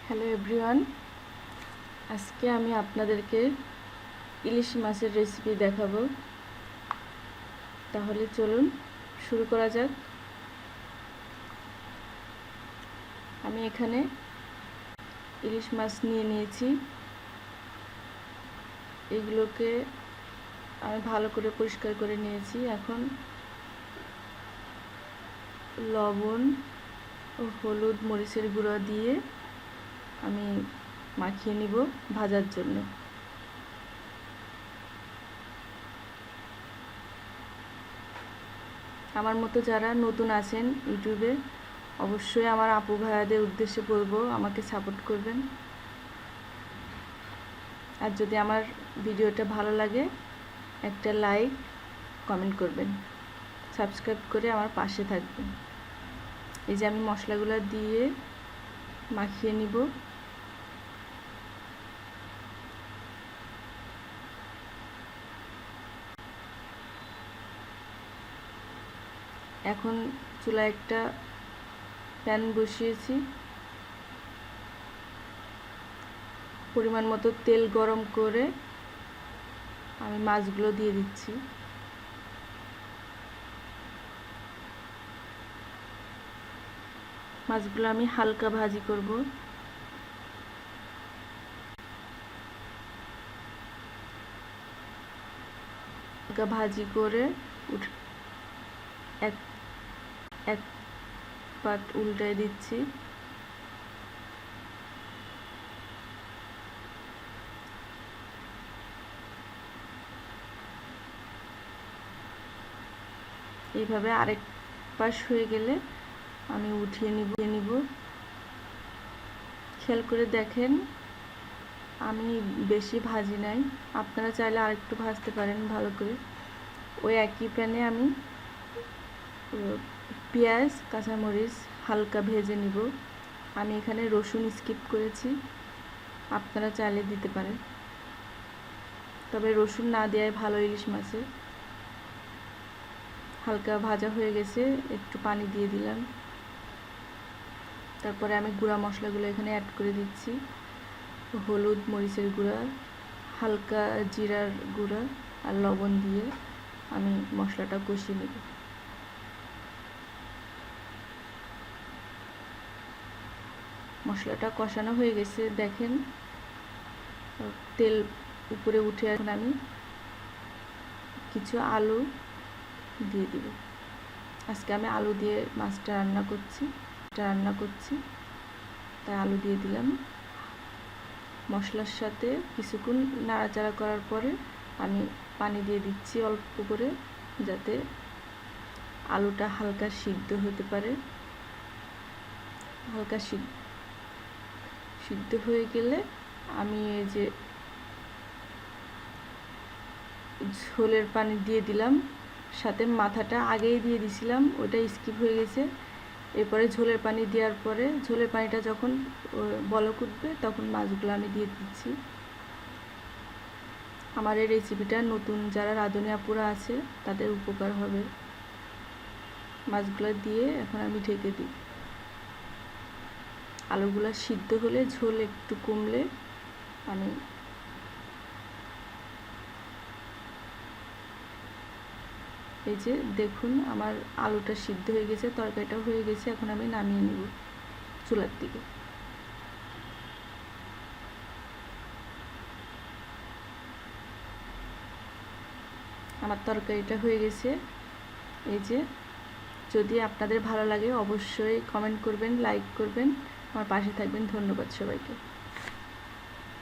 Hello everyone, আজকে আমি আপনাদেরকে ইলিশ মাছের রেসিপি দেখাবো। তাহলে চলুন শুরু করা যাক। আমি এখানে ইলিশ মাছ নিয়ে নিয়েছি। এগুলোকে আমি ভালো করে পরিষ্কার করে নিয়েছি। এখন লবণ ও হলুদ মরিচের গুঁড়া দিয়ে আমি মাখিয়ে নিব ভাজার জন্য। আমার মতো যারা নতুন আছেন ইউটিউবে, অবশ্যই আমার আপু ভাইয়াদের উদ্দেশ্যে বলবো আমাকে সাপোর্ট করবেন। আর যদি আমার ভিডিওটা ভালো লাগে একটা লাইক কমেন্ট করবেন, সাবস্ক্রাইব করে আমার পাশে থাকবেন। এই যে আমি মশলাগুলো দিয়ে মাখিয়ে নিব। এখন চুলায় একটা প্যান বসিয়েছি, পরিমাণ মতো তেল গরম করে আমি মাছগুলো দিয়ে দিচ্ছি। মাছগুলো আমি হালকা ভাজি করব। হালকা ভাজি করে এক পাট উল্টায় দিচ্ছি। এইভাবে আরেক পাশ হয়ে গেলে আমি উঠিয়ে নিব। খেয়াল করে দেখেন আমি বেশি ভাজি নাই, আপনারা চাইলে আরেকটু ভাজতে পারেন ভালো করে। ওই একই প্যানে আমি পেঁয়াজ কাঁচামরিচ হালকা ভেজে নিব। আমি এখানে রসুন স্কিপ করেছি, আপনারা চাইলে দিতে পারেন, তবে রসুন না দেওয়াই ভালো ইলিশ মাছে। হালকা ভাজা হয়ে গেছে, একটু পানি দিয়ে দিলাম। তারপরে আমি গুঁড়া মশলাগুলো এখানে অ্যাড করে দিচ্ছি। হলুদ মরিচের গুঁড়া, হালকা জিরার গুঁড়া আর লবণ দিয়ে আমি মশলাটা কষিয়ে নেব। মশলাটা কষানো হয়ে গেছে, দেখেন তেল উপরে উঠে। এখন আমি কিছু আলু দিয়ে দিব। আজকে আমি আলু দিয়ে মাছটা রান্না করছি, তাই আলু দিয়ে দিলাম। মশলার সাথে কিছুক্ষণ নাড়াচাড়া করার পরে আমি পানি দিয়ে দিচ্ছি অল্প করে, যাতে আলুটা হালকা সিদ্ধ হতে পারে। হালকা সিদ্ধ হয়ে গেলে আমি এই যে ঝোলের পানি দিয়ে দিলাম, সাথে মাথাটা আগেই দিয়ে দিছিলাম, ওটা স্কিপ হয়ে গেছে। এরপরে ঝোলের পানি দেওয়ার পরে ঝোলের পানিটা যখন বলক উঠবে তখন মাছগুলো আমি দিয়ে দিচ্ছি। আমার এই রেসিপিটা নতুন যারা রাঁধুনি আপুরা আছে তাদের উপকার হবে। মাছগুলো দিয়ে এখন আমি ঢেকে দিই। আলুগুলো সিদ্ধ হলে, ঝোল একটু কমলে আমি এই যে দেখুন আমার আলুটা সিদ্ধ হয়ে গেছে, তরকারিটাও হয়ে গেছে। এখন আমি নামিয়ে নিব চুলার দিকে। আমার তরকারিটা হয়ে গেছে। এই যে, যদি আপনাদের ভালো লাগে অবশ্যই কমেন্ট করবেন, লাইক করবেন, আমার পাশে থাকবেন। ধন্যবাদ সবাইকে।